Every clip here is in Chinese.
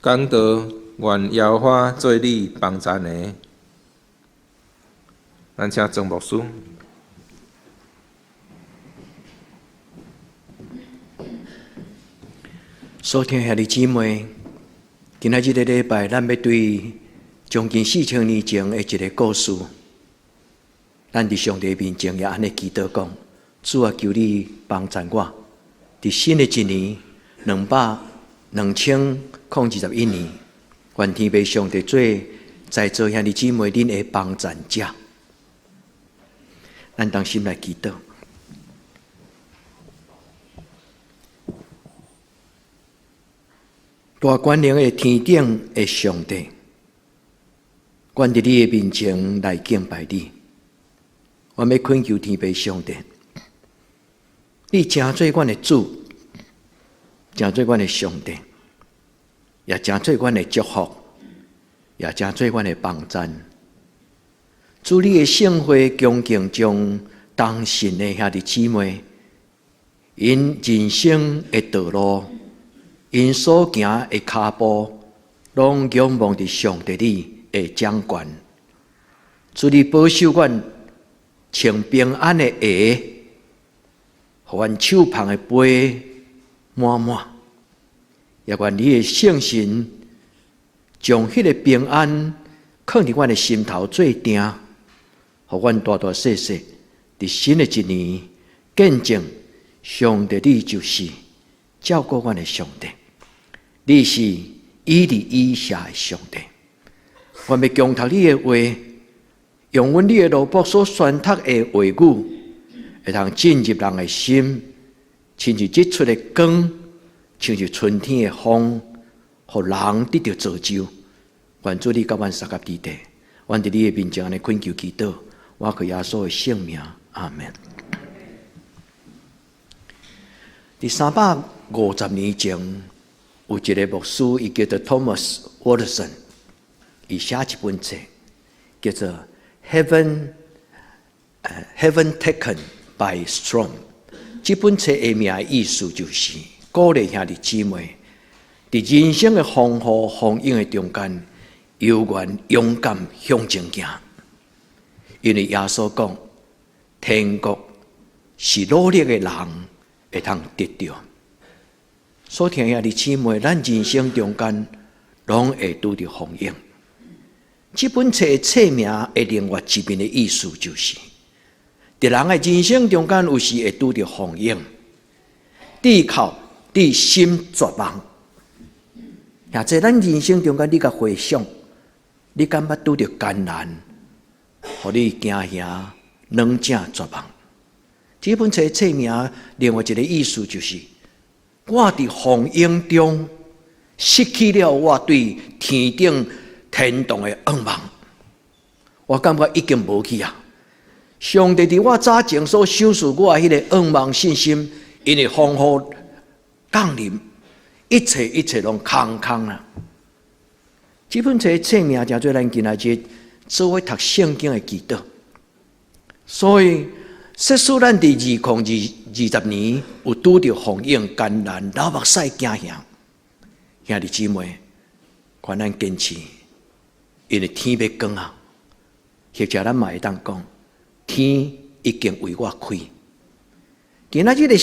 讲道愿耶和华做你帮助的。咱请郑牧师。所听兄弟姊妹，今仔日的礼拜，咱要对将近4000年前的一个故事，咱伫上帝面前也安尼祈祷讲：主啊，求你帮助我，伫新的一年2021年，愿天父上帝做在座兄弟姊妹恁的帮助者。咱当心来祈祷。大权能的天顶的上帝，愿伫你的面前来敬拜你。我要恳求天父上帝，你真做阮的主，真做阮的上帝，也真做阮的祝福，也真做阮的帮助。主，你的圣会恭敬将当信的兄弟姊妹，因人生的道路。因所行的脚步，拢仰望伫上帝你的掌权。主，你保守阮穿平安的鞋，互阮手捧的杯满满。也愿你的圣神将迄个平安放伫阮的心头做定，互阮大大细细伫新的一年见证上帝你就是照顾阮的上帝。你是以利以下的上帝，我要强读你的话，用阮你的奴仆所宣读的话语，会通进入人的心，亲像日出的光，像是春天的风，互人得到造就。愿主你甲阮三甲伫地，阮伫你的面前安尼恳求祈祷，我靠耶稣的圣名，阿门。第350年前。有一个牧师，伊叫做 Thomas Watson， 伊写一本册，叫做《Heaven Taken by Storm》。这本册的名的意思就是鼓励兄弟姊妹，伫人生的风雨风涌的中间，犹原勇敢向前行。因为耶稣讲，天国是努力的人会通得到。所听兄弟姊妹，咱人生中间拢会拄着风涌。这本册的册名的另外一面的意思就是，伫人的人生中间有时会拄着风涌，地靠地心绝望。也在咱人生中间，你甲回想，你感觉拄着艰难，互你惊吓、软正绝望。这本册的册名另外一个意思就是。我伫风涌中失去了我对天顶天堂的仰望，我感觉已经无去啊！上帝伫我早前所享受我迄个仰望信心，因为风雨降临，一切拢空空啊！这本册册名叫做咱今仔日做伙读圣经的祈祷，所以。说使咱伫2020年有拄着风涌艰难、流目屎惊吓，兄弟姊妹，愿咱坚持，因为天要光啊！或者咱嘛会当讲，天已经为我开。今仔日的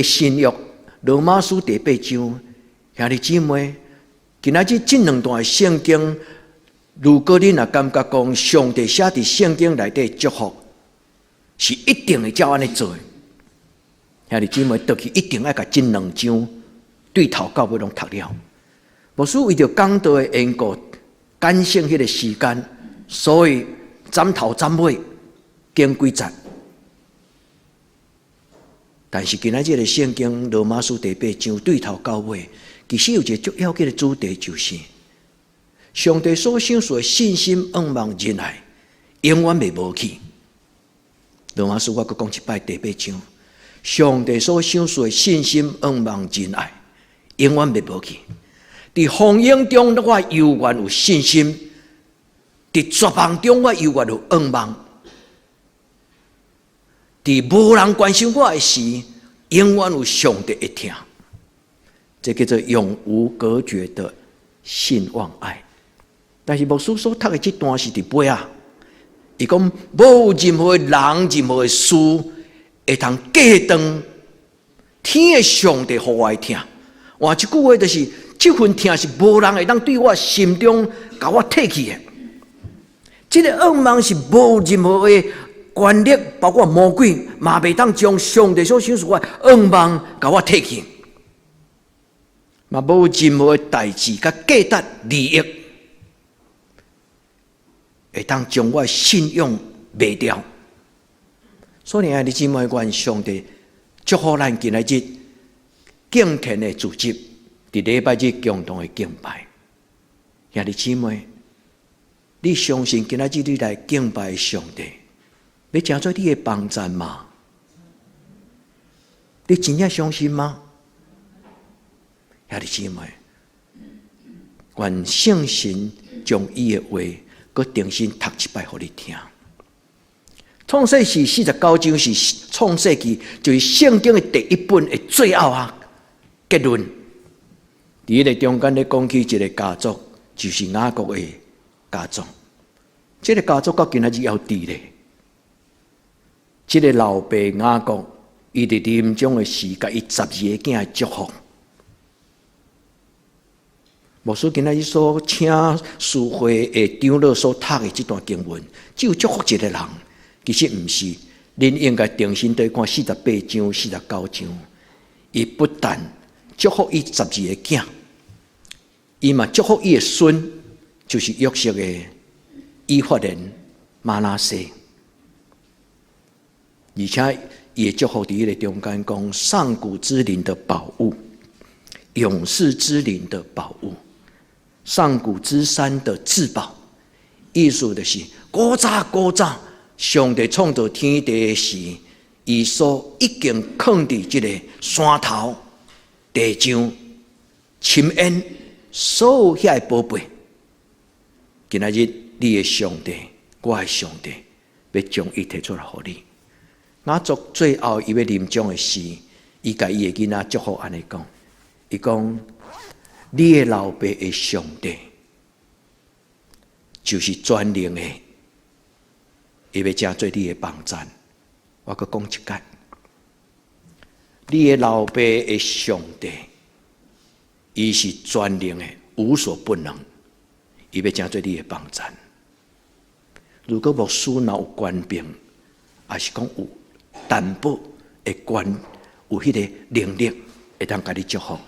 新约罗马书第8章，兄弟姊妹，今仔日这两段圣经，如果你若感觉讲上帝写伫圣经内底祝福。是一定会照安尼做，兄弟姊妹，倒去一定要甲这两章对头到尾拢读了。牧师为着讲道的缘故，赶省迄个时间，所以斩头斩尾经几节。但是今仔日的圣经罗马书第8章对头到尾，其实有一个最要紧的主题，就是上帝所享受的信心、仰望、仁爱，永远袂无去。罗马书我阁讲一摆第8章，上帝所享受的信心、仰望、仁爱，永远袂无去。伫风涌中，我犹原有信心；伫绝望中，我犹原有仰望；伫无人关心我的时，永远有上帝会听。这叫做永无隔绝的信望爱。但是牧师所读的这段是伫尾啊，伊讲无任何人、任何事会通隔断天的上帝互我的疼。换一句话就是，这份疼是无人会当对我心中甲我摕去的。这个噩梦是无任何的权力，包括魔鬼，嘛袂当将上帝所赏赐我噩梦甲我摕去。嘛无任何的代志甲价值利益，会当将我信仰卖掉。所以，爱弟姊妹，愿上帝祝福咱今日敬虔的组织，伫礼拜日共同的敬拜。兄弟姊妹，你相信今日你来敬拜上帝，要成做你的帮助吗？你真正相信吗？兄弟姊妹，愿圣神将伊的话，佮重新读一摆，互你听。创世纪49章是创世纪，就是圣经的第一本的最后结论。伫个中间咧讲起一个家族，就是雅各的家族。这个家族到今仔日要伫咧。这个老爸雅各，伊伫临终的时，甲伊12个囝祝福。牧师今仔日所请师会的长老所读的这段经文，只有祝福一个人。其实毋是，恁应该重新对看48章、49章。伊不但祝福伊12个囝，伊嘛祝福伊的孙，就是约瑟的以法莲、玛拿西。而且伊的祝福伫迄个中间讲：上古之灵的宝物，永世之灵的宝物，上古之山的至宝。意思就是古早。上帝创造天地时，伊所已经藏伫这个山头、地上、深渊，所有遐个宝贝。今仔日你的上帝，我的上帝，要将伊摕出来互你。雅各最后伊要临终的时，伊甲伊的囡仔祝福安尼讲，伊讲：你的老爸的上帝，就是全能的。伊要成做你的帮助。我阁讲一解，你的老爸的上帝，伊是全能的，无所不能。伊要成做你的帮助。如果牧师若有权柄，还是讲有担保的权，有迄个能力，会当甲你祝福。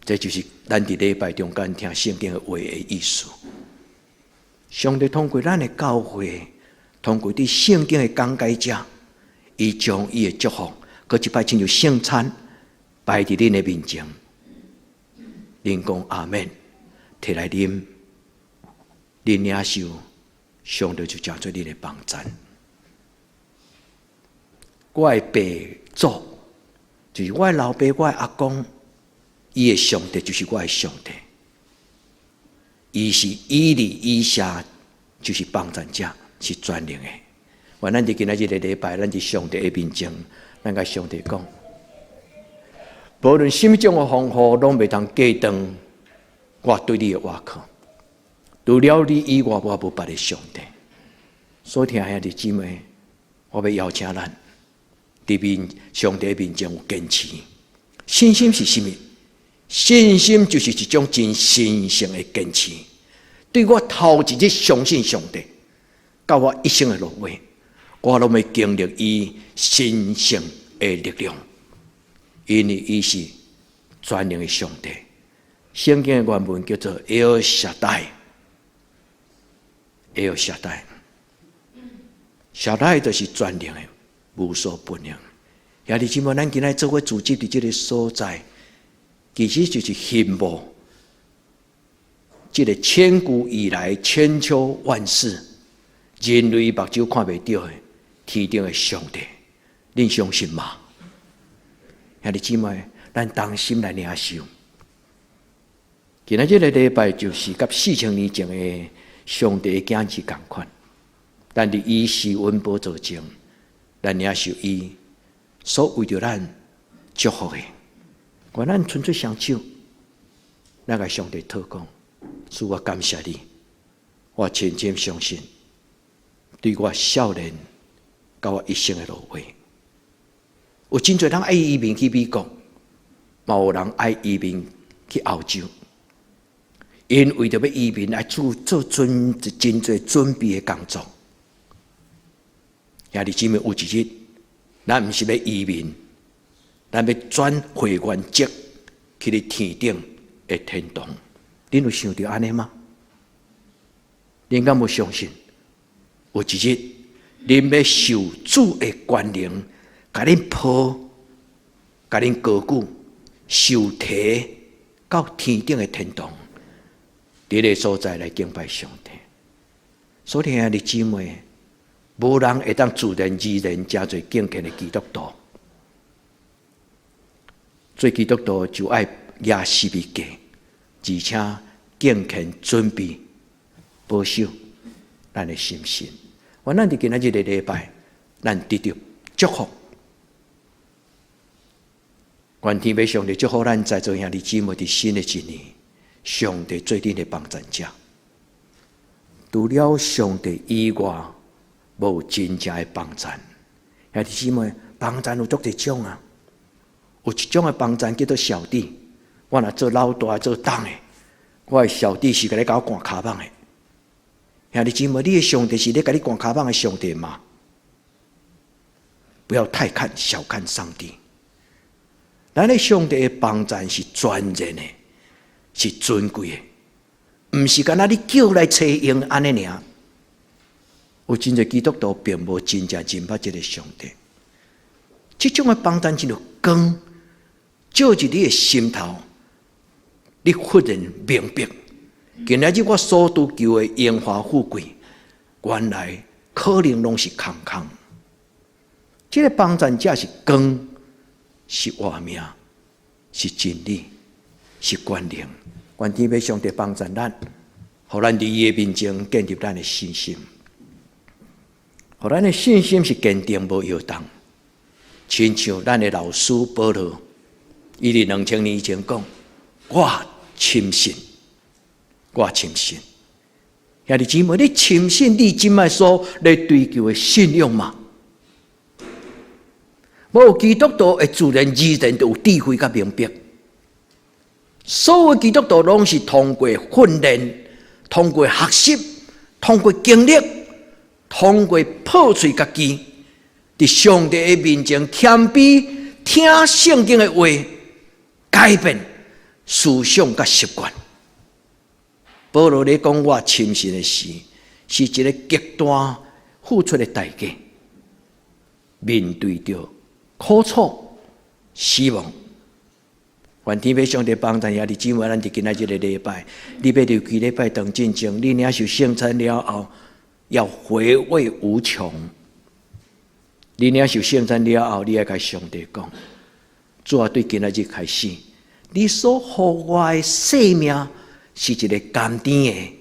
这就是咱伫礼拜中间听圣经的话的意思。上帝通过咱的教会，通过对圣经的讲解者，伊将伊的祝福，搁一摆亲像圣餐摆伫恁的面前。恁讲阿们，摕来啉，恁领受，上帝就成做你的帮助。我的爸祖，就是我的老爸，我的阿公，伊的上帝就是我的上帝。伊是以利以下，就是帮助者，是全能的。我咱伫今仔日的礼拜，咱伫上帝的面前，咱甲上帝讲，无论什么种的方法，拢袂通隔断我对你的依靠。除了你以外，我无别的上帝。所听兄弟姊妹，我要邀请咱伫面上帝面前有坚持。信心是什么？信心就是一种真神圣的坚持，对我头一日相信上帝，到我一生的落尾，我拢要经历伊神圣的力量，因为伊是全能的上帝。圣经的原文叫做 El Shaddai，El Shaddai，Shaddai 就是全能的，无所不能。兄弟姊妹，咱今仔做伙组织伫这个所在。其实就是羡慕这个千古以来、千秋万世人类目睭看袂到的天顶的上帝，恁相信吗？兄弟姊妹，咱同心来领受。今仔日的礼拜就是甲4000年前的上帝的子儿同款，但伫伊施恩宝座前，咱领受伊所为着咱祝福的。我咱纯粹双手，咱甲上帝祷告，主我感谢你，我真正相信，对我少年甲我一生的路way，有真侪人爱移民去美国，嘛有人爱移民去澳洲，因为着要移民来做真侪准备的工作。兄弟姊妹，有一日，咱毋是要移民，咱要转会员籍去你天顶的天堂。恁有想到安尼吗？恁敢无相信？有一日，恁要受主的权能，甲恁抱，甲恁高举，受提到天顶的天堂，伫个所在来敬拜上帝。所以兄弟姊妹，无人会当自然而然加做敬虔的基督徒。做基督徒就爱亚西比格，而且敬虔准备保守咱的心性。咱伫今仔日的礼拜，咱得到祝福。愿天父上帝祝福咱在座兄弟姊妹伫新的一年，上帝做恁的帮助者。除了上帝以外，无真正的帮助。兄弟姊妹，帮助有足多种啊。有一种的帮助叫做小弟，我若做老大做党的，我的小弟是甲你搞赶卡棒的。兄弟姊妹，你的上帝是咧甲你赶卡棒的上帝吗？不要太小看上帝。咱的上帝的帮助是全然的，是尊贵的，毋是干那你叫来找用安尼尔。有真侪基督徒并无真正认捌这个上帝，这种的帮助就光照入你的心头，你忽然明白，今仔日我所追求的荣华富贵，原来可能拢是空空。这个帮助者是光，是活命，是真理，是权能。愿天父上帝帮助咱，互咱伫伊的面前建立咱的信心。互咱的信心是坚定无摇动，亲像咱的老师保罗，伊伫2000年以前讲：“我深信，我深信。”兄弟姊妹，你深信你今麦所来追求的信仰吗？无基督徒会自然而然就有智慧甲明白。所有基督徒拢是通过训练、通过学习、通过经历。通过破碎家己，伫上帝的面前谦卑，听圣经的话，改变思想甲习惯。保罗咧讲我深信的事，是一个极端付出的代价。面对着苦楚、死亡，愿天父上帝帮助兄弟姊妹，咱伫今仔日的礼拜，你要留记礼拜当进前，你领受圣餐了后。要回味无穷。你领受圣餐了后，你要甲上帝讲：主啊，对今仔日开始，你所予我的生命是一个甘甜的，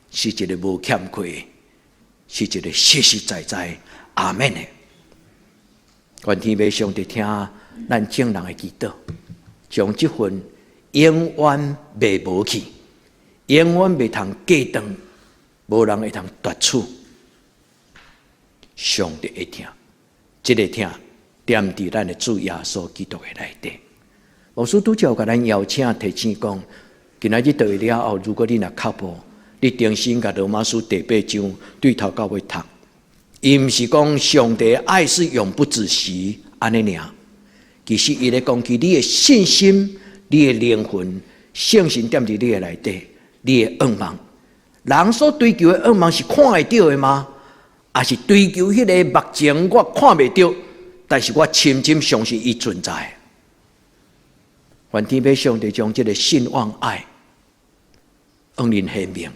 是一个无欠亏的，是一个实实在在。阿门的。愿天父上帝听咱众人的祈祷，将这份永远袂无去，永远袂通隔断，无人会通夺取。上帝会听，这个听踮伫咱的主耶稣基督的内底。牧师拄则甲咱邀请提醒讲，今仔日倒位了后，如果你若靠步，你重新甲罗马书第8章对头到尾读，伊毋是讲上帝的爱是永不止息安尼尔，其实伊咧讲起你的信心、你的灵魂、圣神踮伫你的内底，你的愿望。人所追求的愿望是看会到的吗？也是追求迄个目前我看袂到，但是我深深相信伊存在。愿天父上帝将这个信望爱，往恁显明，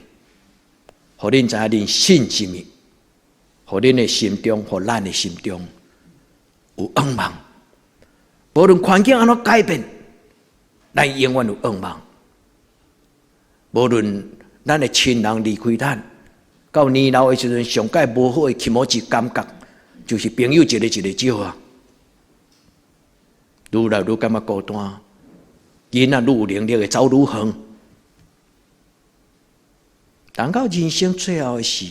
互恁知影恁信什么，互恁的心中，互咱的心中有愿望。无论环境安怎改变，咱永远有愿望。无论咱的亲人离开咱。到年老的时阵，上界无好的起码一感觉，就是朋友一个少啊。愈来愈感觉孤单，囡仔愈有能力的走愈远，等到人生最后的时，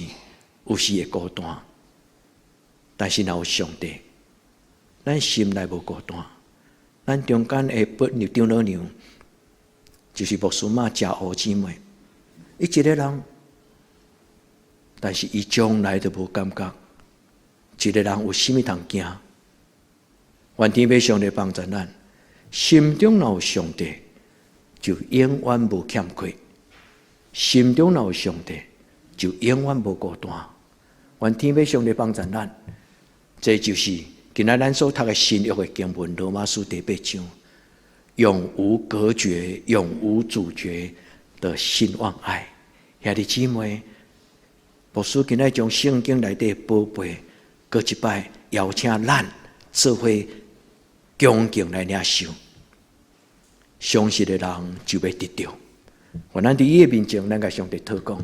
有时会孤单，但是若有上帝，咱心内无孤单。咱中间会不入长老娘，就是牧师妈食乌姊妹，伊一个人，但是伊从来都无感觉，一个人有甚物通惊？愿天父上帝帮助咱，心中若有上帝，就永远无欠缺；心中若有上帝，就永远无孤单。愿天父上帝帮助咱，这就是今仔咱所读的新约的经文，罗马书第8章，永无隔绝、永无阻绝的信望爱。兄弟姊妹，牧师今仔将圣经内底宝贝，搁一摆邀请咱做伙恭敬来领受。相信的人就要得到。愿咱伫伊的面前，咱甲上帝祷告，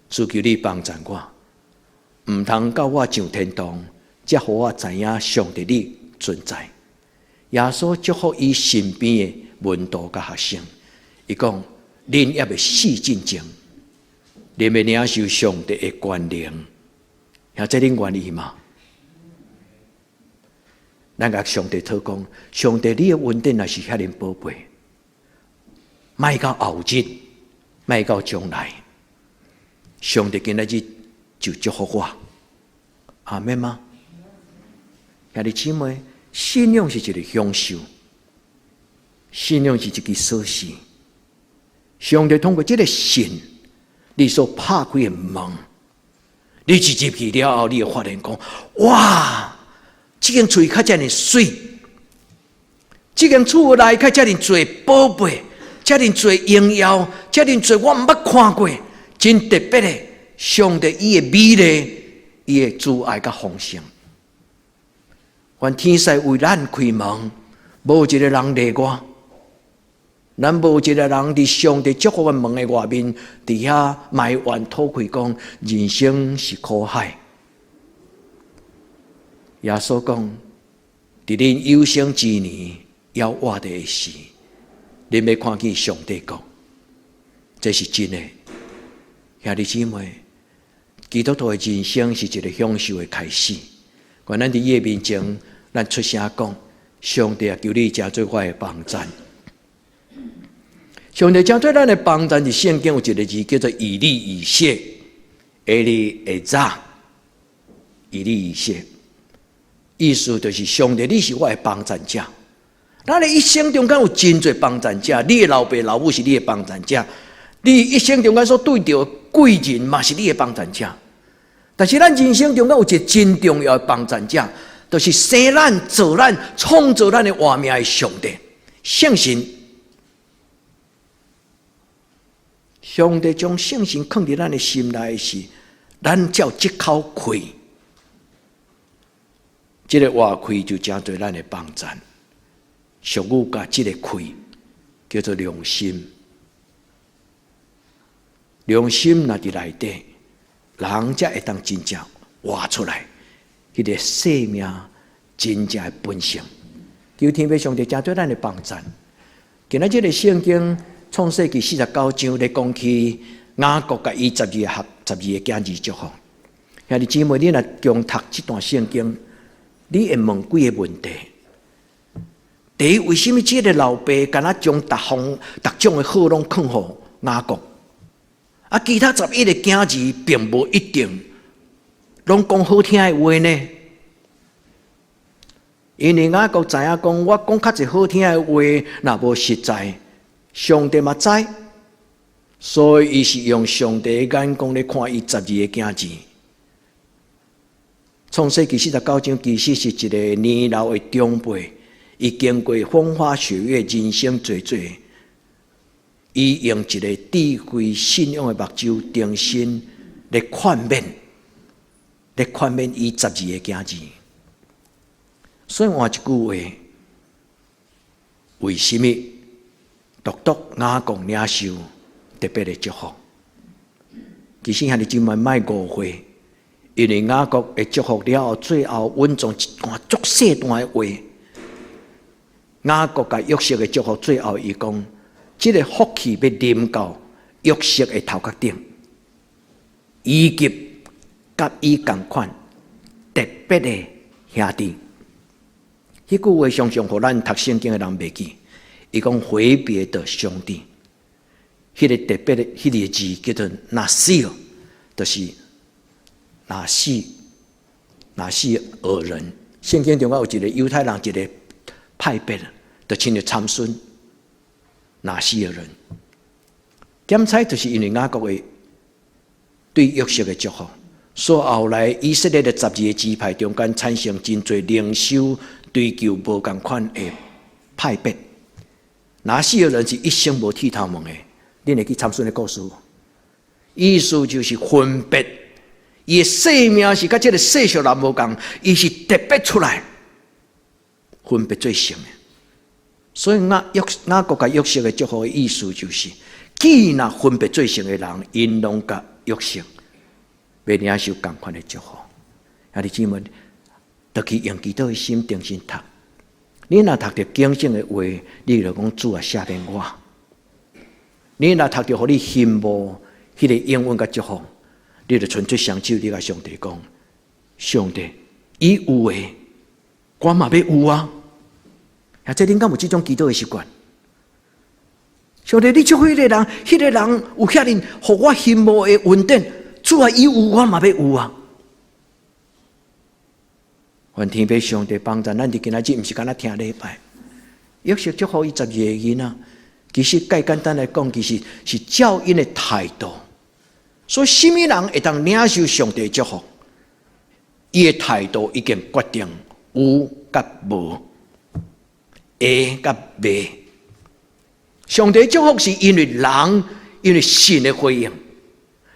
主求你帮助我，毋通到我上天堂。才互我知影上帝你存在。耶稣祝福伊身边的门徒甲学生，伊讲：恁也未死进前，恁要领受上帝的权能。现在恁愿意吗？咱甲上帝祷告，上帝你的恩典若是遐尼宝贝，莫到后日，莫到将来，上帝今仔日就祝福我。阿们吗？兄弟姊妹，信仰是一个享受，信仰是一个锁匙。上帝通过这个信，你所拍开的门，你一入去了后，你会发现讲：哇，这间厝较遮尔水，这间厝内较遮尔多宝贝，遮尔多荣耀，遮尔多我毋捌看过，真特别的。上帝伊的美丽，伊的慈爱甲丰盛。愿天使为咱开门，无一个人例外。咱无一个人伫上帝祝福的门的外面，伫遐埋怨吐气讲人生是苦海。耶稣讲：伫恁有生之年要活的时，恁要看见上帝国，这是真的。兄弟姊妹，基督徒的人生是一个享受的开始。愿咱伫伊面前，咱出声讲：上帝啊，求你加做我的帮赞。上帝加做咱的帮赞，是圣经有一个字叫做以利以谢，以利以扎，以利以谢，意思就是上帝，你是我的帮赞者。咱的一生中间有真侪帮赞者，你的老爸老母是你的帮赞者，你一生中间所对到贵人嘛是你的帮赞者。但是咱人生中间有一个真重要的帮赞者，就是生咱、造咱、创造咱的活命的上帝。圣神，上帝将圣神放伫咱的心内时，咱才有这口开。这个话开就真对咱的帮赞。俗语甲这个开叫做良心。良心若伫内底，人才会当真正活出来，迄个生命真正的本性。求天父上帝真对咱的帮赞。今仔这个圣经创世纪49章咧讲起雅各甲伊12个囝儿祝福。兄弟姊妹，你若共读这段圣经，你会问几个问题？第一，为什么这个老爸敢若将逐种的好拢放互雅各？啊，其他11个囝儿并无一定拢讲好听的话呢？因为雅各知影讲，我讲较侪好听的话，若无实在，上帝嘛知，所以伊是用上帝的眼光来看伊12个囝儿。创世纪49章其实是一个年老的长辈，伊经过风花雪月，人生济济。伊用一个智慧信仰的目睭定心来劝勉伊12个囝儿。所以换一句话，为什么独雅各领受特别的祝福？其实兄弟姊妹莫误会，因为雅各的祝福了后，最后稳重一段足细段的话，雅各甲约瑟的祝福，最后伊讲。这个福气要临到约瑟的头壳顶，以及甲伊同款特别的兄弟。迄句话常常互咱读圣经的人袂记。伊讲回别的兄弟，迄个特别的迄个字叫做拿西尔，就是拿西尔人。圣经中有一个犹太人一个派别，就亲着参孙拿西尔人。检猜就是因为雅各的对约瑟的祝福，所以后来以色列的12个支派中间产生真侪领袖追求无同款的派别。拿西尔人是一生无剃头毛的，恁会记参孙的故事？意思就是分别，伊的性命是甲这个世俗人无共，伊是特别出来，分别最圣的。所以雅各甲约瑟的祝福的意思就是，既然分别最圣的人，因拢甲约瑟要领受同款的祝福。兄弟姊妹，就去用基督的心定心读。你若读到经圣的话，你就讲主啊，赦免我。你若读到互你羡慕迄个英文甲祝福，你就纯粹双手，你甲上帝讲：上帝，伊有诶，我嘛要有啊！啊，这恁敢有这种祈祷的习惯？上帝，你祝福迄个人，迄个人有遐尼，互我羡慕的稳定，主啊，伊有，我嘛要有啊！愿天父上帝帮助咱伫今仔日，毋是干那听礼拜，约瑟祝福伊12个囡仔。其实介简单来讲，其实是教因的态度。所以，什么人会当领受上帝祝福？伊的态度已经决定有甲无，会甲袂。上帝祝福是因为人因为信的回应，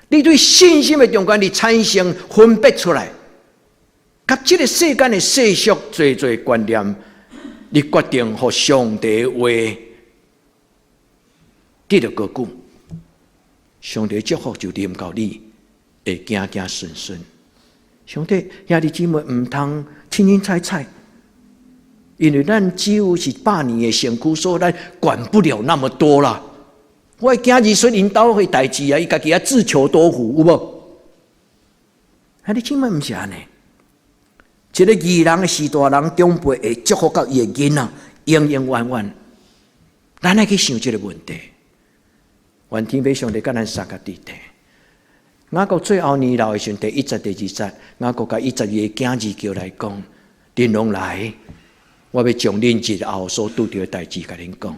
你对信心的中间，你产生分别出来。甲这个世间的世俗侪观念，你决定互上帝话得到高举，上帝祝福就临到你，会行行顺顺。上帝兄弟姊妹唔通清清彩彩，因为咱只有是8年的身躯，所以咱管不了那么多啦。我的囝儿孙因兜的代志啊，伊家己啊自求多福，有无？兄弟姊妹唔是安尼。一个义人的士大人长辈会祝福到伊的囡仔，永永远远。咱来去想这个问题。愿天父上帝甲咱三个弟弟。雅各最后年老的时候，第1节、第2节，雅各甲12个囝儿叫来讲：恁拢来，我要将恁日后所拄到的代志甲恁讲。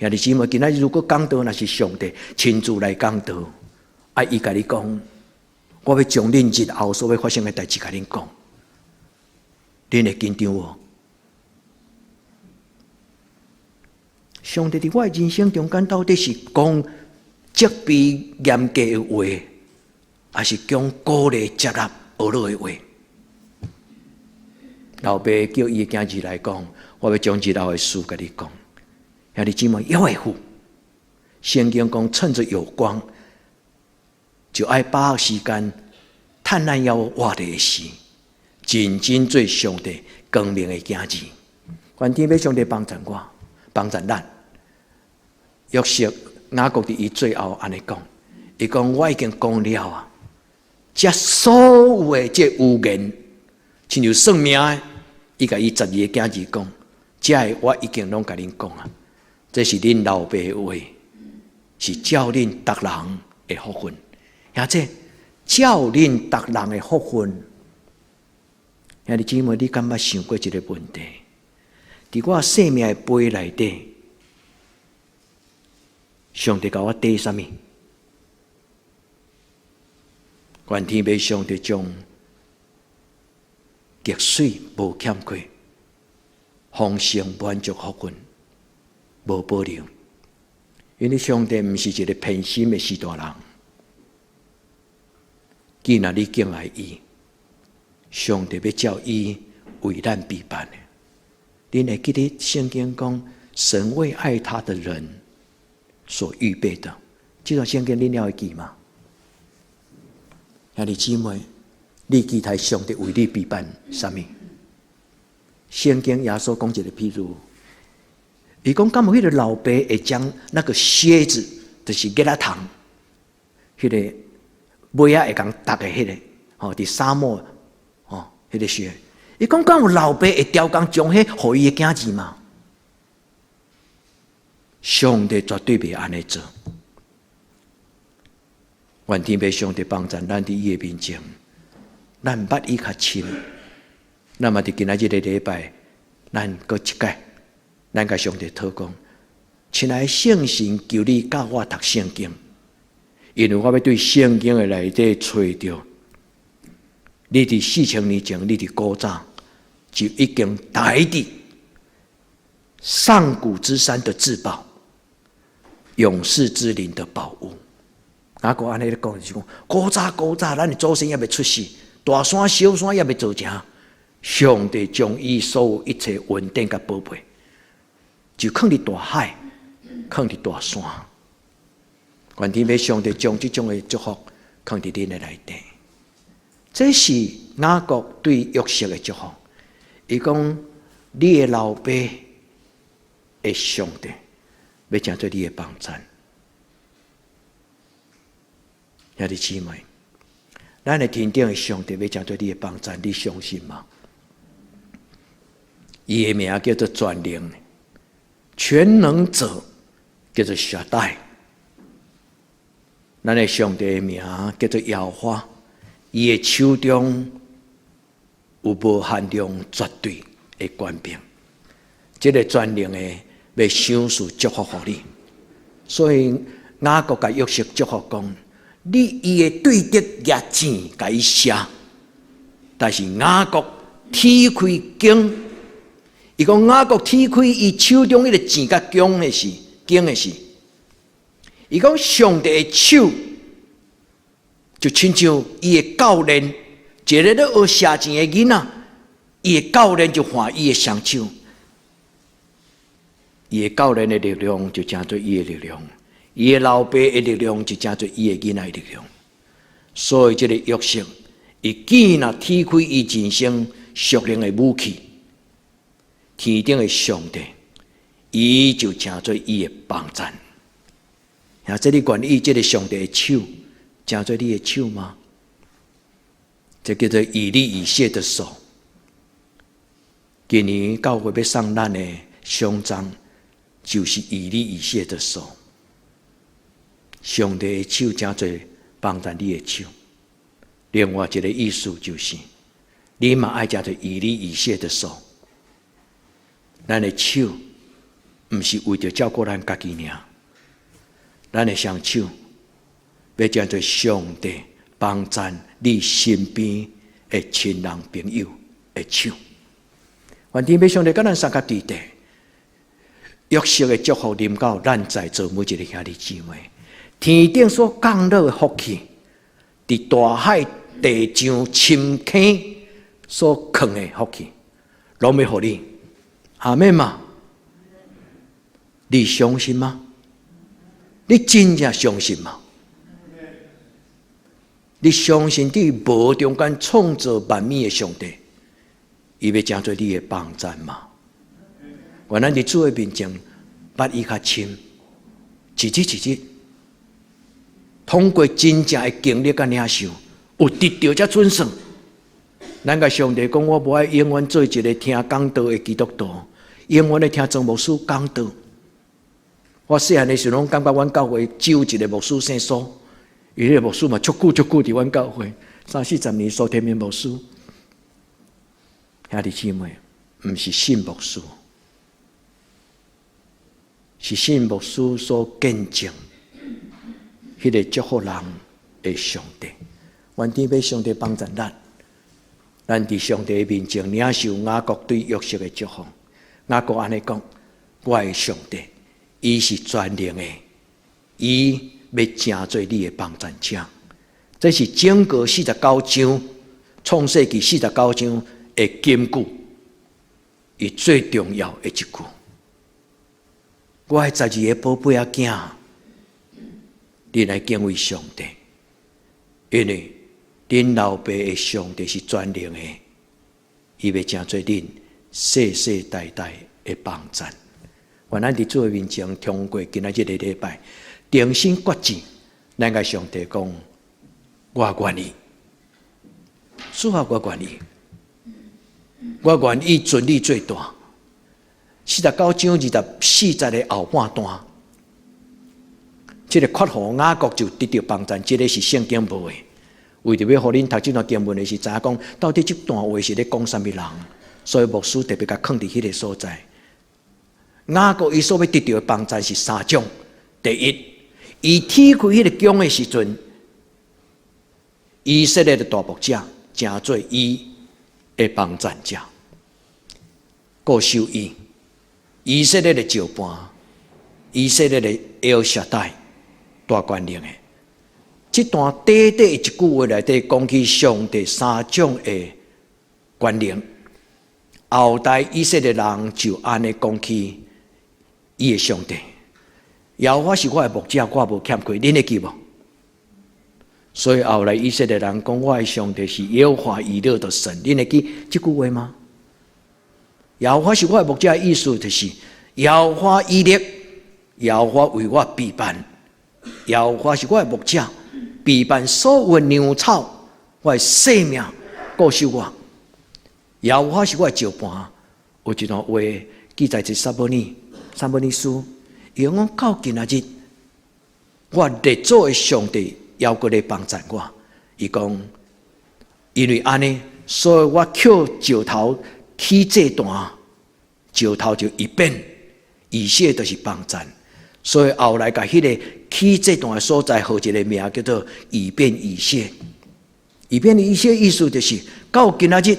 兄弟姊妹，今仔如果讲道，那是上帝亲自来讲道，啊，伊甲你讲，我要将恁日后所要发生的代志甲恁讲。恁会紧张无？上帝伫我的人生中间，到底是讲责备严格的话，还是讲鼓励接纳学落的话？老爸叫伊的囝儿来讲，我要将日后的事甲你讲。兄弟姊妹，要会付。圣经讲，趁着有光，就爱把握时间，趁咱要活的事。真正做上帝光明的囝儿，愿天父上帝帮助我，帮助咱。约瑟雅各伫伊最后安尼讲，伊讲我已经讲了啊，这所有的这预言，亲像算命的，伊甲伊12个囝儿讲，这我已经拢甲恁讲啊，这是恁老爸的话，是照恁逐人的福分，也这照恁逐人的福分。兄弟姊妹，你敢捌想过一个问题？伫我生命的杯内底，上帝甲我缀什么？愿天父上帝将极水无欠亏，丰盛满足福分，无保留。因为上帝毋是一个偏心的士大人，既然你敬爱伊。上帝要叫伊为咱必办的，你会记得圣经讲，神为爱他的人所预备的，这段圣经你了会记吗？兄弟姊妹，你期待上帝为你必办什么？圣经耶稣讲一个譬如，伊讲敢有迄个老爸会将那个蝎子，就是给他糖，迄个尾仔会讲搭个迄个，伫沙漠，迄个时，伊讲敢有老爸会调工将迄互伊的囝子吗？上帝绝对袂安尼做。愿天父上帝帮助咱伫伊的面前，咱捌伊较深。那么伫今仔日的礼拜，咱搁一届，咱甲上帝祷告，亲爱的圣神，求你教我读圣经，因为我要对圣经的内底找到。你伫4000年前，你伫古早就已经台伫上古之山的至宝，永世之林的宝物。哪个安尼咧讲就是讲，古早，咱的祖先也未出世，大山小山也未造成，上帝将伊所有一切稳定甲宝贝，就放伫大海，放伫大山。愿天父上帝将这种的祝福放伫恁的内底。这是雅各对约瑟的祝福。伊讲：你的老爸的上帝要成做你的帮助。兄弟姊妹，咱的天顶的上帝要成做你的帮助，你相信吗？伊的名叫做全能、全能者，叫做shaddai。咱的上帝的名叫做耶和华，伊的手中有无限量绝对的权柄。这个全能的要赏赐祝福给你，所以雅各甲约瑟祝福讲。你伊的对德业钱甲伊写，但是雅各踢开经，伊讲雅各踢开伊手中迄个钱甲经的事，伊讲上帝的手就亲像伊的教练，一个咧学写钱的囡仔，伊的教练就换伊的双手，伊的教练的力量就成做伊的力量。伊的老爸的力量就成做伊的囡仔的力量，所以这个约瑟，伊既然踢开伊人生属灵的武器，天顶的上帝，伊就成做伊的帮助。这里关于这个上帝的手，成做你的手吗？这叫做以利以谢的手。今年教会要送咱的胸章，就是以利以谢的手。上帝的手成做帮助你的手，另外一个意思就是，你嘛爱成做以利以谢的手。咱的手不是为着照顾咱家己尔，咱的双手要成做上帝帮助你身边的亲人朋友的手。愿天父上帝甲咱三甲对地，约瑟的祝福临到咱在座每一个兄弟姊妹。天顶所降落的福气，伫大海、地上、深坑所藏的福气，拢要互你。阿们嘛？你相信吗？你真正相信吗？你相信伫无中间创造万物的上帝，伊要成做你的帮助吗？愿咱伫主的面前，捌伊较深，一日。通过真正的经历甲领受，有得到才准算。咱甲上帝讲，我无爱永远做一个听讲道的基督徒，永远咧听庄牧师讲道。我细汉的时候，拢感觉阮教会只有一个牧师姓苏，伊个牧师嘛足久伫阮教会30-40年，苏天明牧师。兄弟姊妹，毋是信牧师，是信牧师所见证。迄个祝福人的上帝，愿天父上帝帮助咱伫上帝面前领受雅各对约瑟的祝福。雅各安尼讲：我的上帝，伊是全能的，伊要成做你的帮助者。这是整个49章创世纪49章的金句，伊最重要的一句。我的12个宝贝仔囝。你来敬畏上帝，因为恁老爸的上帝是全能的，伊要成做恁世世代代的帮助。愿咱伫主的面前，通过今仔日的礼拜，重新决志，咱甲上帝讲：我愿意，主啊，我愿意，我愿意尽力最大。49章24节的后半段，这个括号雅各就得到帮助，这个是圣经无的。为着要互恁读这段经文的是知影讲，到底这段话是咧讲什么人？所以牧师特别甲放伫迄个所在。雅各伊所要得到的帮助是3种。第一，伊踢开迄个弓的时阵，以色列的大牧者成做伊的帮助者，过受伊以色列的召伴，以色列的El Shaddai大权力的。这段短短一句话内底讲起上帝3种的权力，后代以色列人就安尼讲起伊的上帝。耶和华是我的牧者，我无欠亏，恁会记无？所以后来以色列人讲我的上帝是耶和华以勒的神，恁会记这句话吗？耶和华是我的牧者的意思就是耶和华以勒，耶和华为我备办，耶和华是我的牧者。备办所有牛草，我的性命顾守我。耶和华是我的召伴。有一段话记载在撒母耳书，伊讲到今仔日，我列祖的上帝犹阁咧帮助我。伊讲，因为安尼，所以我扣石头起这段，石头就一变，以谢就是帮助。所以后来甲迄个起这段的所在，号一个名叫做以便以谢。以便以谢意思就是，到今仔日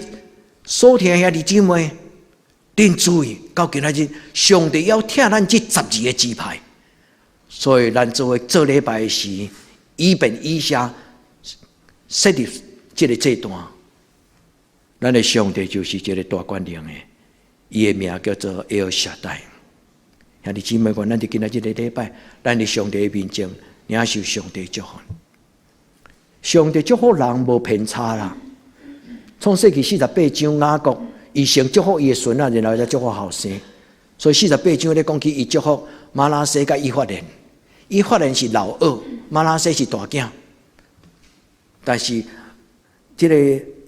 所听遐弟姊妹，恁注意，到今仔日上帝要听咱这12个支派。所以咱做礼拜时，以便以谢设立这个这段，咱的上帝就是这个大权力的，伊的名叫做 El Shaddai。兄弟姊妹，咱伫今仔日个礼拜，咱伫上帝面前领受上帝祝福。上帝祝福人无偏差啦。创世纪48章雅各，伊先祝福伊的孙仔，然后再祝福后生。所以48章咧讲起伊祝福马拉西甲以法莲，以法莲是老二，马拉西是大囝。但是这个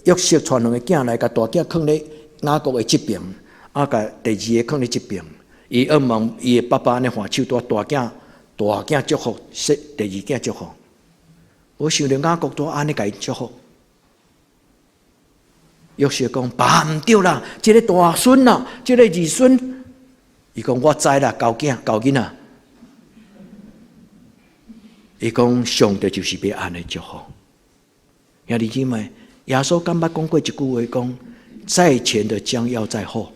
约瑟传两个囝来，甲大囝放咧雅各的这边，啊，甲第2个放咧这边。伊问伊的爸爸呢，换手大囝祝福，说第2囝祝福。我想着雅各都安尼甲伊祝福。约瑟讲：爸唔对啦，这个大孙啦，这个二孙。伊讲：我知啦，交囡仔。伊讲：上帝就是要安尼祝福。兄弟姊妹，耶稣敢捌讲过一句话，讲：在前的将要在后。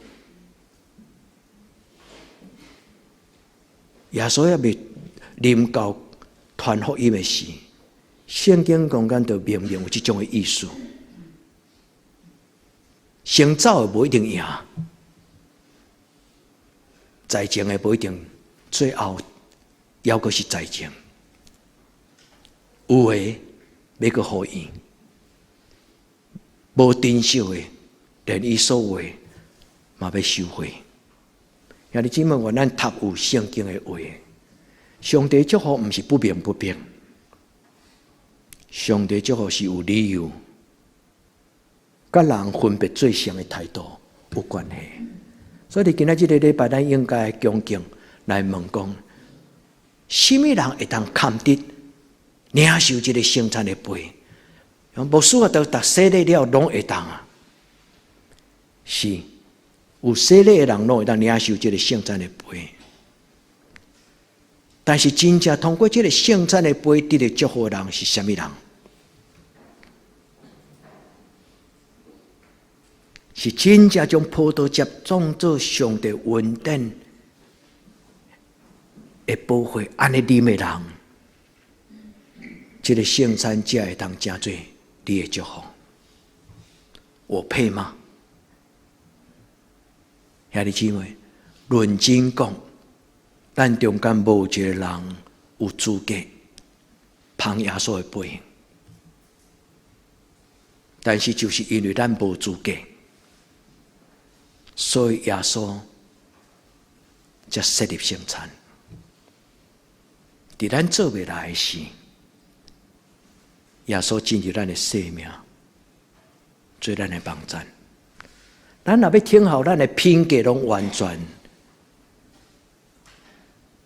耶稣也未临到传福音的时，圣经讲咱就明明有这种的意思。先走的无一定赢，在前的无一定，最后要阁是在前。有的要阁互伊，无珍惜的，连伊所话嘛要收回。兄弟姊妹，我咱读有圣经的话，上帝祝福不是不明不白，上帝祝福是有理由，甲人分别最善的态度有关系。所以今仔日个礼拜，咱应该恭敬来问讲，什么人会当堪得领受这个圣餐的杯？牧师啊，都读洗礼了，拢会当啊，是。有洗礼的人，拢会当领受这个圣餐的杯。但是真正通过这个圣餐的杯得到祝福的人是什么人？是真正将葡萄汁装作上帝恩典的宝血，安尼啉的人，这个圣餐才会当真做你的祝福。我配吗？兄弟姊妹，论真讲，咱中间无一个人有资格捧耶稣的杯，但是就是因为咱无资格，所以耶稣才设立圣餐。伫咱做未来的时，耶稣进入咱的生命，做咱的帮站。咱若要听候咱的品格拢完全，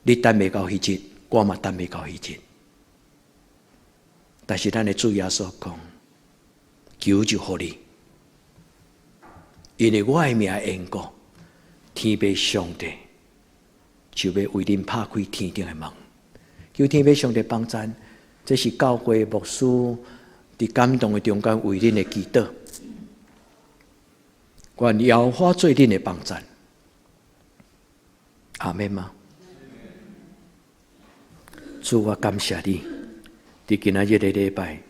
你等未到迄日，我嘛等未到迄日。但是咱的主耶稣讲，求就互你，因为我的名缘故，天父上帝就要为恁拍开天顶的门。求天父上帝帮咱，这是教会牧师伫感动的中间为恁的祈祷。愿耶和华做恁的帮站。阿们吗？主，我感谢你，伫今仔日的礼拜，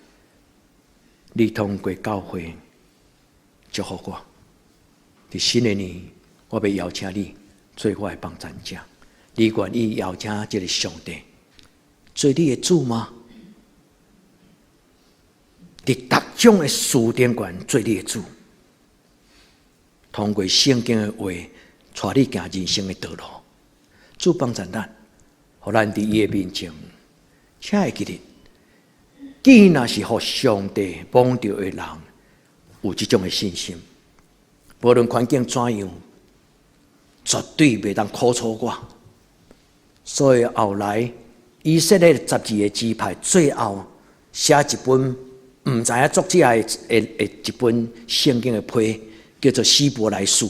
你通过教会祝福我。伫新的年，我要邀请你做我的帮站者。你愿意邀请这个上帝做你的主吗？伫各种的事顶悬做你的主，通过圣经的话，带你行人生的道路。主帮助咱，互咱伫伊的面前，请会记得，既然是互上帝帮助的人，有这种的信心，无论环境怎样，绝对袂当苦楚我。所以后来以色列12个支派最后写一本唔知影作者的一本圣经的批，叫做《希伯来书》。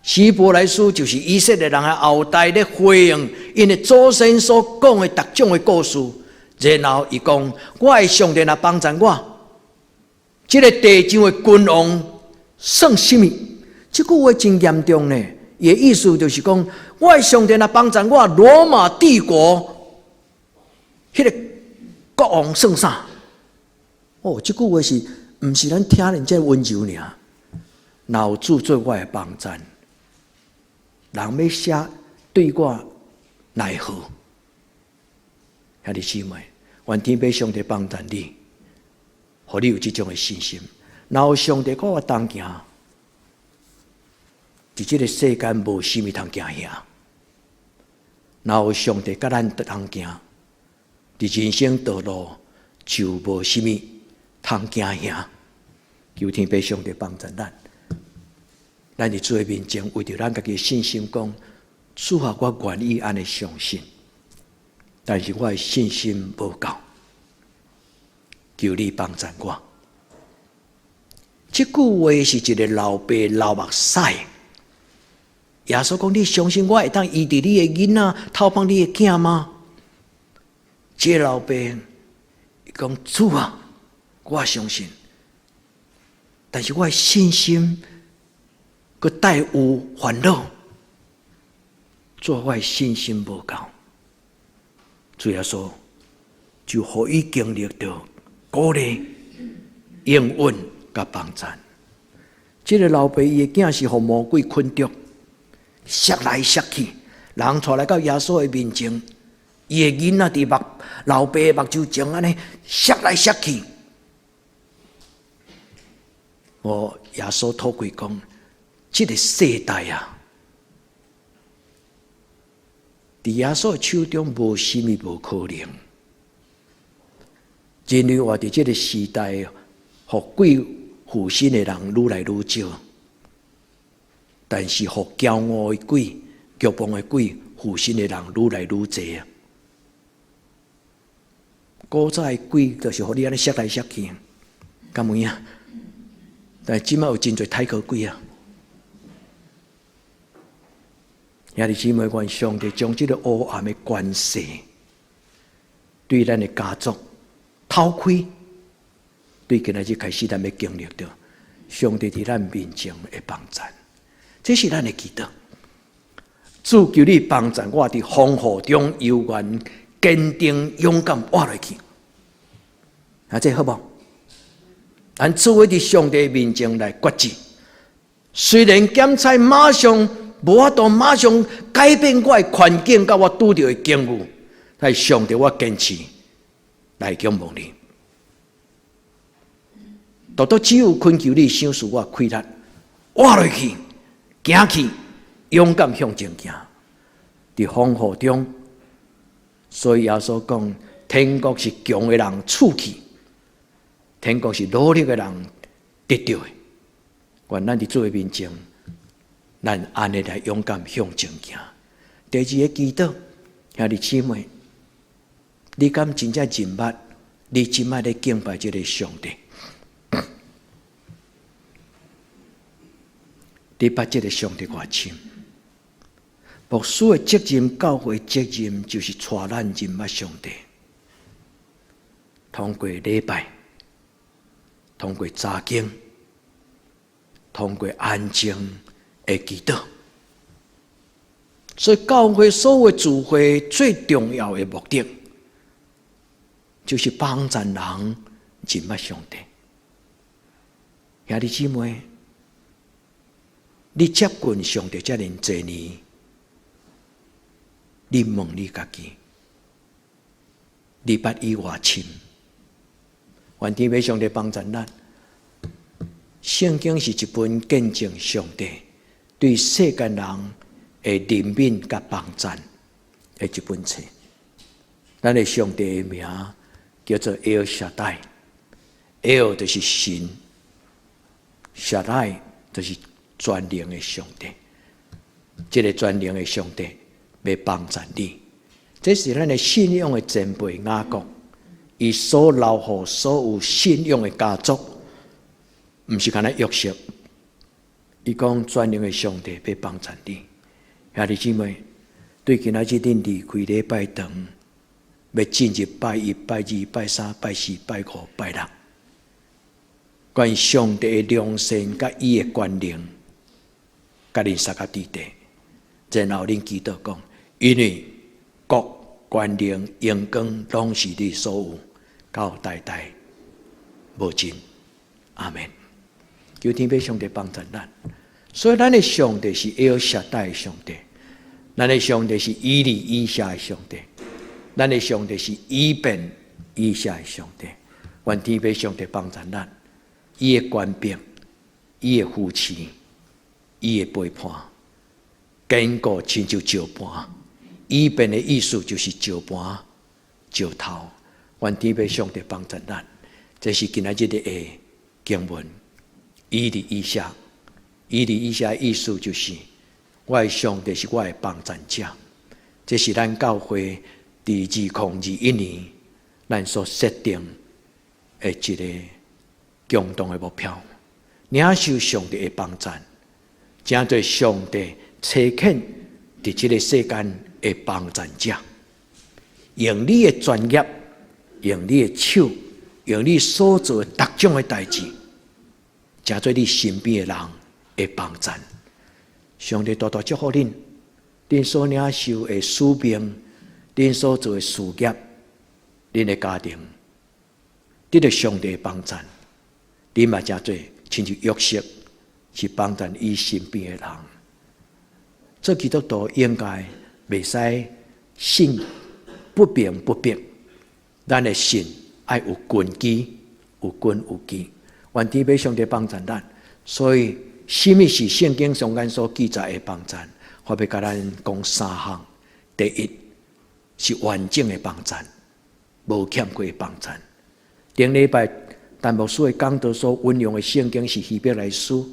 希伯来书就是以色列人的后代咧回应因的祖先所讲的各种的故事，然后伊讲：我的上帝若帮助我，这个地上的君王算什么？这句话真严重呢。伊的意思就是讲，我的上帝若帮助我，罗马帝国迄个国王算啥？哦，这句话是毋是咱听人这温柔尔？若有主做我的帮助，人要写对我奈何？兄弟姊妹，愿天父上帝帮助你，互你有这种的信心。然后上帝跟我同行，在这个世间无什么通惊吓。然后上帝跟咱同行，伫人生道路就无什么通惊吓。求天父上帝帮助咱。咱伫主的面前，为着咱家己的信心讲，主啊，我愿意安尼相信，但是我的信心无够，求你帮助我。这句话是一个老爸老目屎。耶稣讲：你相信我会当医治你的囡仔，偷帮你的囝吗？这个老爸讲：主啊，我相信，但是我的信心佮带有烦恼，做我的信心无够。主耶稣就互伊经历到鼓励、应允甲帮助。这个老爸伊的囝是互魔鬼困住，摔来摔去，人带来到耶稣的面前，伊的囡仔伫老爸的目睭前安尼摔来摔去。耶稣透过讲。这个世代啊，伫耶稣的手中无什么无可能。人类活伫这个时代，互鬼附身的人愈来愈少，但是互骄傲的鬼、骄傲的鬼附身的人愈来愈多啊。古早的鬼就是互你安尼摔来摔去，敢有影？但即摆有真侪太空鬼啊！兄弟姊妹，愿上帝将这个黑暗的关系对咱的家族偷开，对今仔日开始咱要经历到上帝伫咱面前的帮助，这是咱的祈祷。主求你帮助我伫风雨中犹原坚定勇敢活落去。这好无？咱只会伫上帝面前来决志，虽然检查马上。无法度马上改变我的环境，甲我拄到的境遇，但上帝我坚持来仰望你。独独只有恳求你赏赐我开力，活落去，行去，勇敢向前行。伫风雨中，所以耶稣讲：天国是强的人储起，天国是努力的人得到的。愿咱伫主的面前，咱安尼来勇敢向前行。第二个祈祷，兄弟姊妹，你敢真正认捌你即摆咧敬拜这个上帝？你捌这个上帝偌深？牧师的责任、教会责任，就是带咱认捌上帝，通过礼拜，通过查经，通过安静的祈祷。所以教会所有聚会最重要的目的，就是帮助人认捌上帝。兄弟姊妹，你接近上帝这么多年，你问你自己，你捌伊偌深？愿天父上帝帮助咱。圣经是一本见证上帝对世间人的怜悯甲帮助的一本册。咱的上帝的名叫做 El Shaddai，El 就是神 ，Shaddai 就是全能的上帝。这个全能的上帝要帮助你，这是咱的信仰的前辈雅各，伊所留予所有信仰的家族，不是干那约瑟。伊讲全能的上帝要帮助你。兄弟姊妹，对今仔日恁离开礼拜堂，要进入拜一、拜二、拜三、拜四、拜五、拜六，关于上帝的良善甲伊的权能，甲恁三个地地，然后恁祈祷讲，因为国、权能、荣光，拢是你所有，到代代无尽。阿门。求天父上帝帮助咱。所以咱的上帝是El Shaddai的上帝，咱的上帝是以利以下的上帝，咱的上帝是以便以下的上帝。愿天父上帝帮助咱，伊的官兵、伊的夫妻、伊的陪伴，坚固亲像石盘。以便的意思就是石盘、石头。愿天父上帝帮助咱，这是今仔日的经文。以利以下。以利以下的意思就是，我的上帝是我的帮助者。这是咱教会伫2021年咱所设定的一个共同的目标，领受上帝的帮助，正对上帝差遣伫这个世间的帮助者，用你的专业，用你的手，用你所做的各种的代志，正做你身边的人的帮助。上帝多多祝福恁，恁所领受的使命，恁所做的事业，恁的家庭，得到上帝的帮助。恁嘛正做亲像约瑟，是帮助伊身边的人。做基督徒应该袂使信不平不平，咱的信爱有根基，有根有基。愿天父上帝帮助咱，所以什么是圣经上间所记载的帮助？我要甲咱讲三项。第一是完整的帮助，无欠过的帮助。顶礼拜但牧师的讲道所运用的圣经是希伯来书，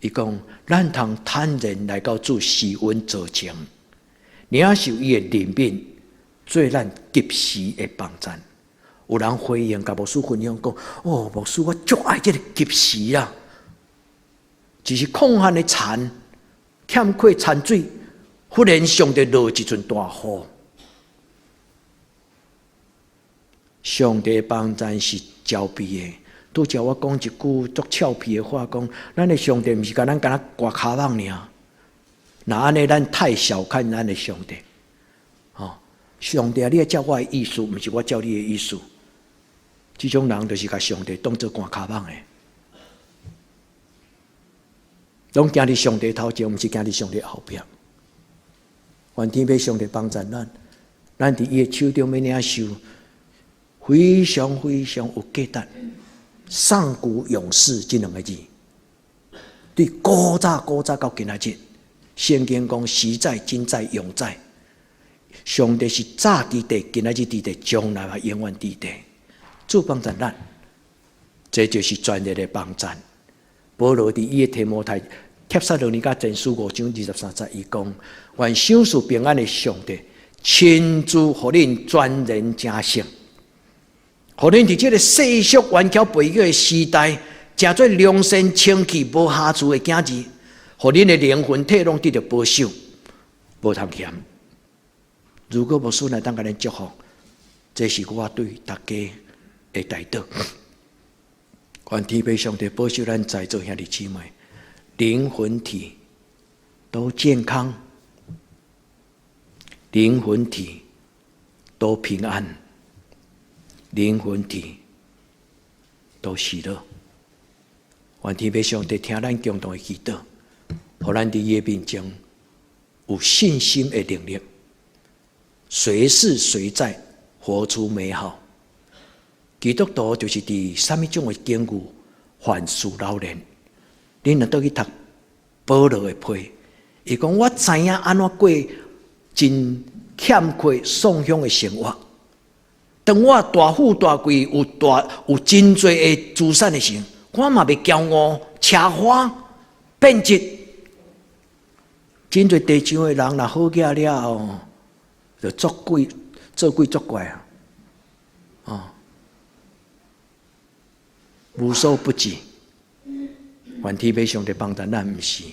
伊讲咱通坦然来到主施恩座前，领受伊的怜悯，做咱及时的帮助。有人回应甲牧师分享讲：哦，牧师，我足爱这个及时啊！就是空闲的田，欠缺产水，忽然上帝落一阵大雨。上帝的帮助是招庇的。拄则我讲一句足俏皮的话，讲咱的上帝毋是甲咱敢若刮骹棒尔。那安尼咱太小看咱的上帝。上帝，你要照我的意思，毋是我照你的意思。这种人就是甲上帝当作刮骹棒的。拢行伫上帝头前，毋是行伫上帝后壁。愿天父上帝帮助咱，咱伫伊的手中要领受非常非常有价值、上古勇士这两个字。对古早到今仔日，圣经讲时在、今在、永在，上帝是早伫地，今仔日伫地，将来也永远伫地。主帮助咱，这就是专业的帮助。保罗伫伊的提摩太帖撒罗尼迦前书5章23节，伊讲：愿赏赐平安的上帝，亲自互恁全然成圣，互恁伫这个世俗顽强悖逆的时代，诚做良善清气无瑕疵的囝子，互恁的灵魂体拢得到保守，无通嫌。如果无顺来当甲恁祝福，这是我对大家的代祷。愿天父上帝保守咱在座兄弟姊妹，灵魂体都健康，灵魂体都平安，灵魂体都喜乐。愿天父上帝听咱共同的祈祷，互咱伫伊的面前有信心的能力，随时随在活出美好。基督徒就是伫什么种的境遇凡事老练。恁若倒去读保罗的批，伊讲我知影安怎过真欠缺丧香的生活。当我大富大贵有真多的资产的时候，我嘛袂骄傲、奢华、变质。真多地上的人若好起了后，就做鬼作怪啊！无所不至。愿天父上帝帮助咱，毋是，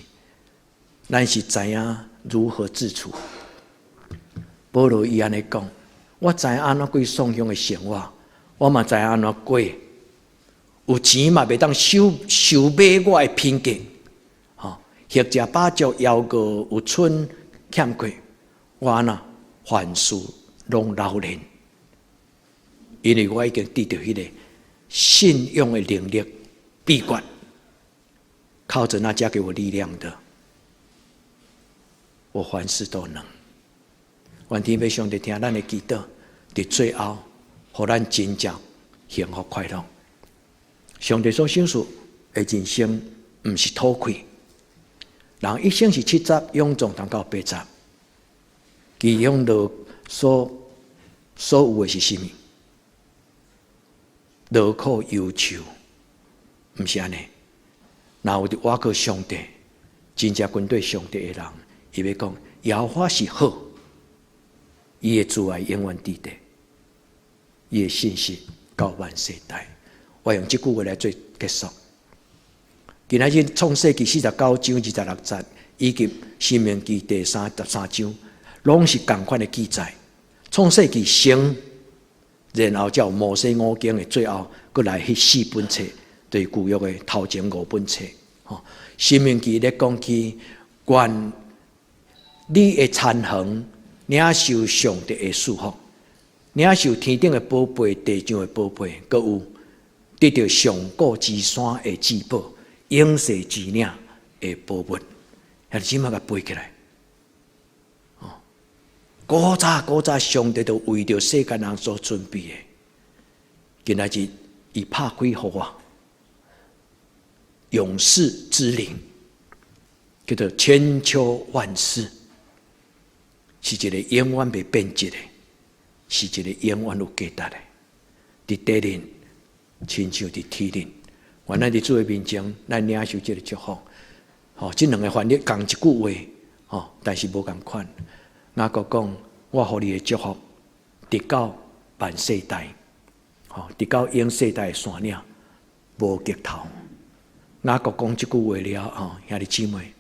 咱是知影如何自处。保罗伊安尼讲，我知影安怎过丧香的生活，我嘛知影安怎过。有钱嘛袂当收买我的品格。或者饱足夭糕有剩欠缺，我安那凡事拢老练，因为我已经得到迄个信用的能力秘诀，靠着那加给我力量的，我凡事都能。愿天父上帝听咱的祈祷，伫最后，互咱真正幸福快乐。上帝所赏赐的人生，毋是土亏。人一生是70，永壮当到80，其中的所有的是什么？劳苦忧愁，毋是安尼。若有伫倚靠上帝，真正跟对上帝的人，伊要讲耶和华是好，伊的慈爱永远伫地，伊的信息到万世代。我用这句话来做结束。今仔日创世纪49章26节，以及申命记第33章，拢是同款的记载。创世纪先，然后才有摩西五经的最后，搁来迄4本册，就是旧约的头前5本册。申命记咧讲起，愿你的残恒领受上帝的祝福，领受天顶的宝贝、地上的宝贝，搁有得到上古之山的至宝。永世之领的宝物，遐姊妹甲背起来。古早上帝都为着世间人所准备的，今仔日伊拍开互我，永世之灵，叫做千秋万世，是一个永远袂变质的，是一个永远有价值的。伫地人，亲像伫天人。原来伫主的面前，咱领受这个祝福。这两个翻译同一句话，但是无共款。雅各讲，我互你的祝福，直到万世代，直到永世代的山岭，无极头。雅各讲这句话了，兄弟姊妹，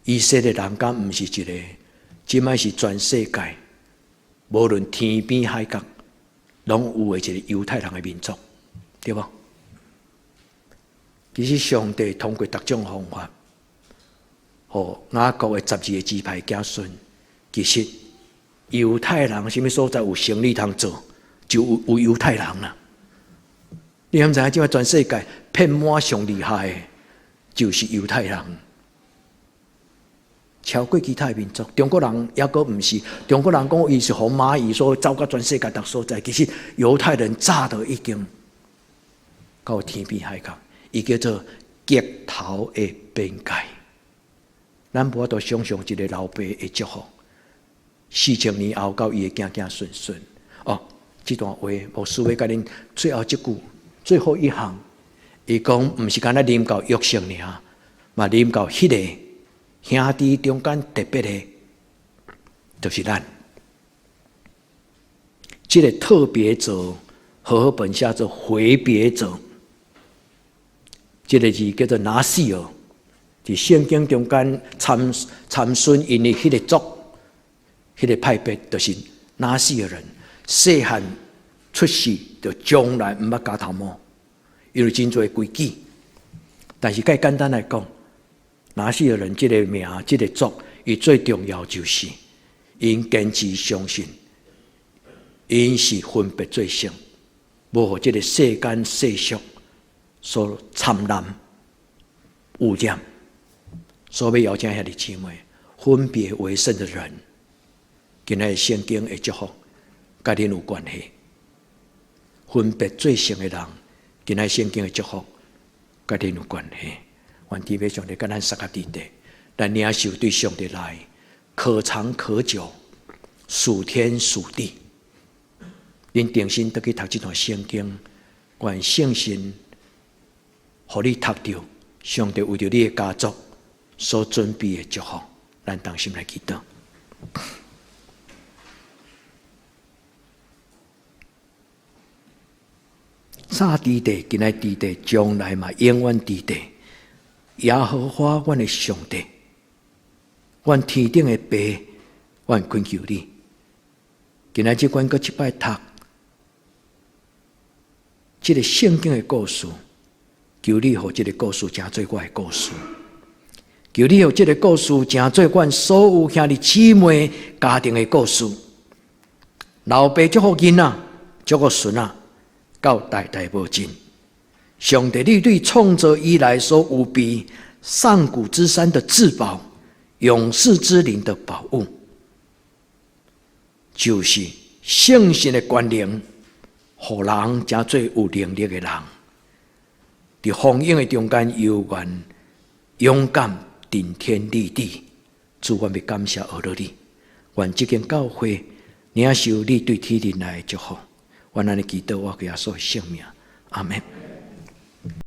以色列人敢毋是一个，即摆是全世界，无论天边海角，拢有的一个犹太人的民族。对吧？其实上帝通过各种方法，雅各的12个支派子孙，其实犹太人什么所在有生意通做，就有犹太人啦。你毋知影，即个全世界遍满上厉害的，就是犹太人，超过其他民族。中国人也阁毋是，中国人讲伊是红蚂蚁，所以走到全世界各所在。其实犹太人早就已经到天边海角，伊叫做极头的边界。咱无法度想象一个老爸的祝福， 4000年后到伊会行行顺顺。哦，这段话牧师要甲恁最后一句，最后一行，伊讲毋是干那啉到约瑟尔，嘛啉到迄个兄弟中间特别的，就是咱。这个特别者，和本下做回别者，这个字叫做拿西尔，在圣经中间参孙因的迄个族，迄个派别，就是拿西尔人，细汉出世就将来毋捌加头毛，因为真侪规矩。但是介简单来讲，拿西尔人这个名，这个族，伊最重要就是因坚持相信。因是分别罪性，无互这个世间世俗所参染污染，所以要请遐弟姊妹分别为圣的人，今日圣经的祝福，甲恁有关系；分别罪性的人，今日圣经的祝福，甲恁有关系。愿地位上帝甲咱三个地地，咱领受对上帝来，可长可久，属天属地。恁定心得去读这段圣经，愿圣神，互你读到上帝为着你的家族所准备的祝福。咱同心来祈祷。早伫地，今仔伫地，将来嘛永远伫地。耶和华，阮的上帝，阮天顶的爸，阮恳求你，今仔日阮搁一摆读。这个圣经的故事，求你互这个故事成做我的故事，求你互这个故事成做阮所有兄弟姊妹家庭的故事。老爸祝福囡仔，祝福孙仔，到代代无尽。上帝，你对创造以来所有比上古之山的至宝，永世之灵的宝物，就是圣神的关联。互人真做有能力的人，伫风影的中间悠远、勇敢、顶天立地。主，我要感谢阿罗你，愿这间教会领受你对天人来的祝福。愿咱的祈祷，我给耶稣的圣名，阿门。